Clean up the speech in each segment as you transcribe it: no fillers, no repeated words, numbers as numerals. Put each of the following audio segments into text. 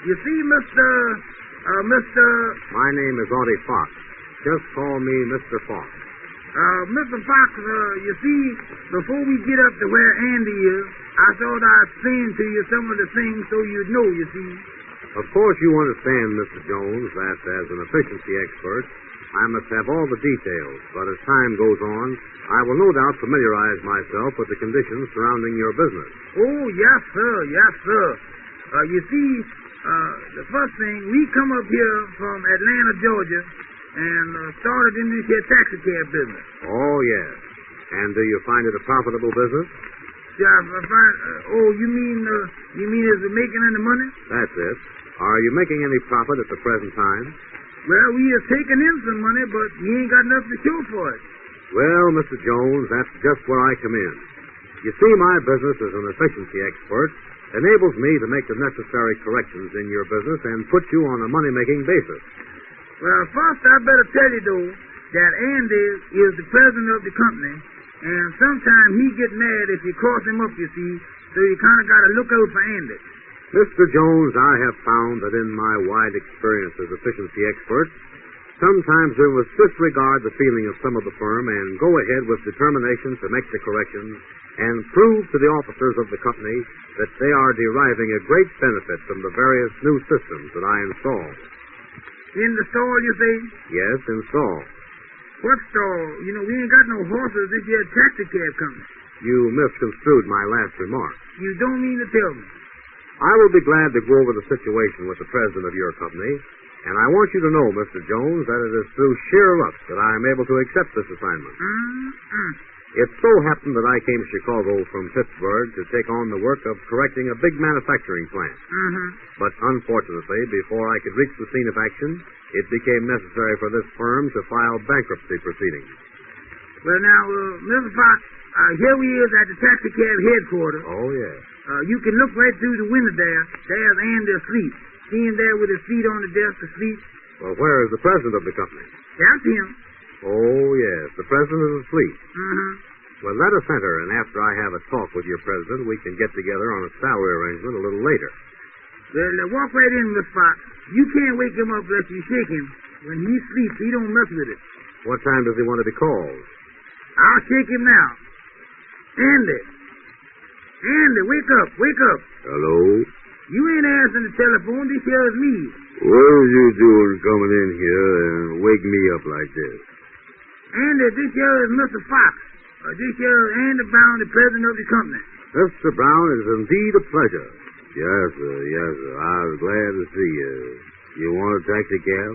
You see, Mr. My name is Audie Fox. Just call me Mr. Fox. Mr. Fox, you see, before we get up to where Andy is, I thought I'd explain to you some of the things so you'd know, you see. Of course you understand, Mr. Jones, that as an efficiency expert, I must have all the details, but as time goes on, I will no doubt familiarize myself with the conditions surrounding your business. Oh, yes, sir, yes, sir. You see, the first thing, we come up here from Atlanta, Georgia, and started in this here taxi cab business. Oh, yes. And do you find it a profitable business? Yeah, you mean is it making any money? That's it. Are you making any profit at the present time? Well, we are taking in some money, but we ain't got enough to show for it. Well, Mr. Jones, that's just where I come in. You see, my business as an efficiency expert enables me to make the necessary corrections in your business and put you on a money-making basis. Well, first, I better tell you, though, that Andy is the president of the company, and sometimes he get mad if you cross him up, you see, so you kind of got to look out for Andy. Mr. Jones, I have found that in my wide experience as efficiency expert, sometimes we must disregard the feeling of some of the firm and go ahead with determination to make the corrections and prove to the officers of the company that they are deriving a great benefit from the various new systems that I install. In the stall, you say? Yes, install. What stall? You know, we ain't got no horses this year taxi cab company. You misconstrued my last remark. You don't mean to tell me. I will be glad to go over the situation with the president of your company, and I want you to know, Mr. Jones, that it is through sheer luck that I am able to accept this assignment. It so happened that I came to Chicago from Pittsburgh to take on the work of correcting a big manufacturing plant. But unfortunately, before I could reach the scene of action, it became necessary for this firm to file bankruptcy proceedings. Well, now, Mr. Fox, here we is at the taxi cab headquarters. Oh, yes. You can look right through the window there. There's Andy asleep. See him there with his feet on the desk asleep. Well, where is the president of the company? That's him. Oh, yes. The president is asleep. Mm-hmm. Well, let us enter, and after I have a talk with your president, we can get together on a salary arrangement a little later. Well, walk right in, Miss Fox. You can't wake him up unless you shake him. When he sleeps, he don't mess with it. What time does he want to be called? I'll shake him now. Andy. Andy, wake up, wake up. Hello? You ain't answering the telephone. This here is me. What are you doing coming in here and wake me up like this? Andy, this here is Mr. Fox. This here is Andy Brown, the president of the company. Mr. Brown, it is indeed a pleasure. Yes, sir, yes, sir. I was glad to see you. You want a taxi cab?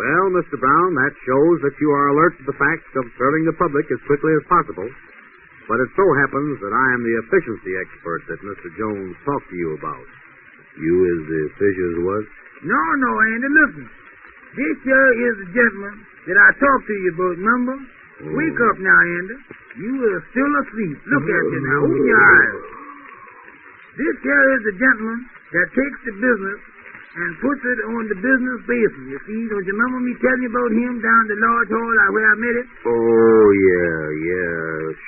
Well, Mr. Brown, that shows that you are alert to the fact of serving the public as quickly as possible. But it so happens that I am the efficiency expert that Mr. Jones talked to you about. You is the official's what? No, Andy, listen. This here is the gentleman that I talked to you about, remember? Wake up now, Andy. You are still asleep. Look at you now. Open your eyes. This here is the gentleman that takes the business and puts it on the business basis. You see, don't you remember me telling you about him down the large hall where I met him? Oh, yeah.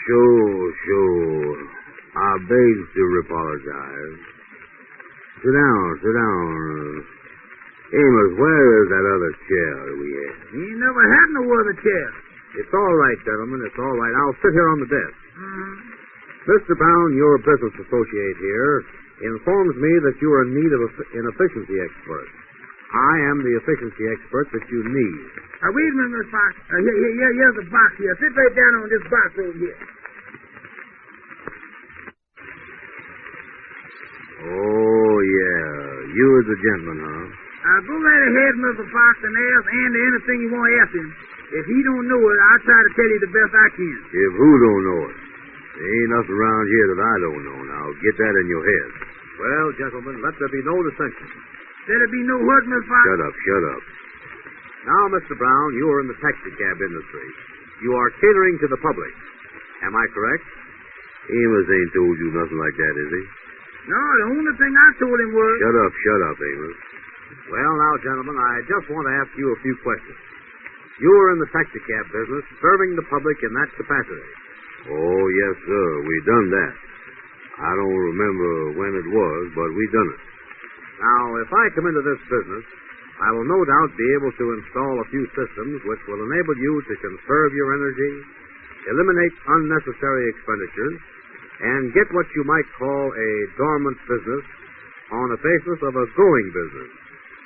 Sure. I beg to apologize. Sit down. Amos, where is that other chair we had? He ain't never had no other chair. It's all right, gentlemen. It's all right. I'll sit here on the desk. Mr. Brown, your business associate here, informs me that you are in need of an efficiency expert. I am the efficiency expert that you need. Wait a minute, Miss Fox. Here's a box here. Sit right down on this box over here. Oh, yeah. You is the gentleman, huh? Go right ahead, Mr. Fox, and ask Andy anything you want to ask him. If he don't know it, I'll try to tell you the best I can. If who don't know it? There ain't nothing around here that I don't know. Now, get that in your head. Well, gentlemen, let there be no dissension. Let there be no what, Miss Fox? Shut up. Now, Mr. Brown, you are in the taxi cab industry. You are catering to the public. Am I correct? Amos ain't told you nothing like that, is he? No, the only thing I told him was... Shut up, Amos. Well, now, gentlemen, I just want to ask you a few questions. You are in the taxi cab business, serving the public in that capacity. Oh, yes, sir. We done that. I don't remember when it was, but we done it. Now, if I come into this business, I will no doubt be able to install a few systems which will enable you to conserve your energy, eliminate unnecessary expenditures, and get what you might call a dormant business on the basis of a growing business.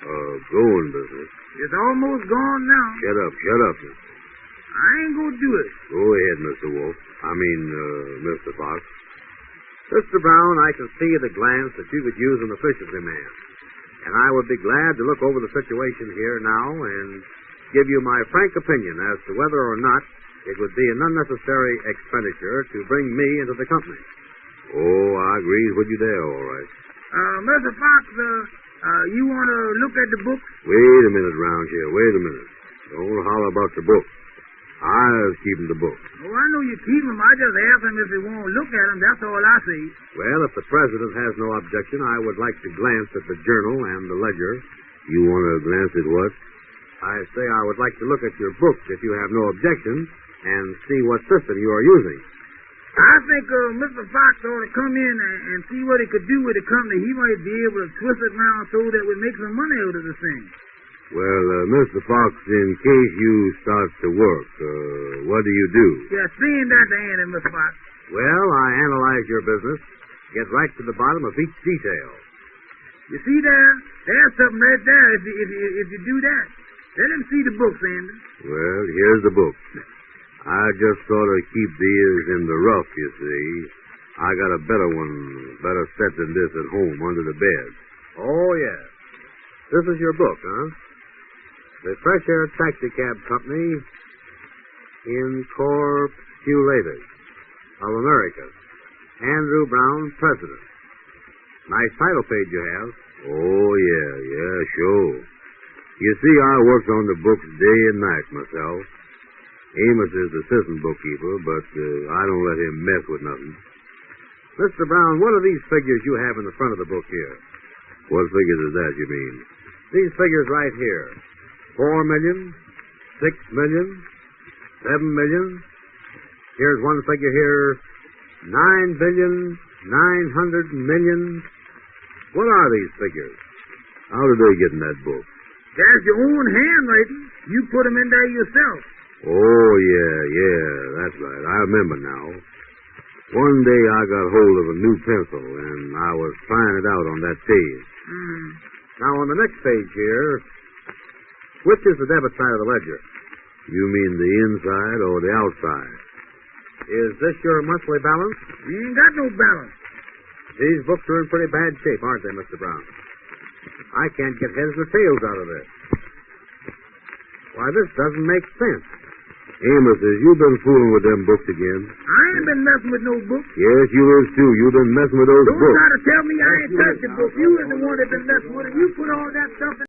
A growing business? It's almost gone now. Shut up, mister. I ain't gonna do it. Go ahead, Mr. Wolf. Mr. Fox. Mr. Brown, I can see at a glance that you could use an efficiency man. And I would be glad to look over the situation here now and give you my frank opinion as to whether or not it would be an unnecessary expenditure to bring me into the company. Oh, I agree with you there, all right. Mr. Fox, you want to look at the books? Wait a minute, round here. Wait a minute. Don't holler about the book. I was keeping the book. Oh, I know you keep them. I just asked him if he won't look at them. That's all I say. Well, if the president has no objection, I would like to glance at the journal and the ledger. You want to glance at what? I say I would like to look at your books if you have no objection and see what system you are using. I think Mr. Fox ought to come in and see what he could do with the company. He might be able to twist it around so that we make some money out of this thing. Well, Mr. Fox, in case you start to work, what do you do? Yeah, seeing that to Andy, Mr. Fox. Well, I analyze your business, get right to the bottom of each detail. You see there? There's something right there if you do that. Let him see the books, Andy. Well, here's the book. I just sort of keep these in the rough, you see. I got a better set than this at home under the bed. Oh, yes. This is your book, huh? The Fresh Air Taxi Cab Company, Incorporated of America. Andrew Brown, President. Nice title page you have. Oh, yeah, sure. You see, I works on the books day and night myself. Amos is the assistant bookkeeper, but I don't let him mess with nothing. Mr. Brown, what are these figures you have in the front of the book here? What figures is that, you mean? These figures right here. 4 million, 6 million, 7 million. Here's one figure here, 9 billion, 900 million. What are these figures? How did they get in that book? That's your own handwriting. You put them in there yourself. Oh, yeah, that's right. I remember now. One day I got hold of a new pencil, and I was trying it out on that page. Now, on the next page here, which is the debit side of the ledger? You mean the inside or the outside? Is this your monthly balance? We ain't got no balance. These books are in pretty bad shape, aren't they, Mr. Brown? I can't get heads or tails out of this. Why, this doesn't make sense. Amos, has you been fooling with them books again? I ain't been messing with no books. Yes, you is too. You've been messing with those Don't books. try to tell me I ain't touched the book. You is the one that been messing with it. You put all that stuff in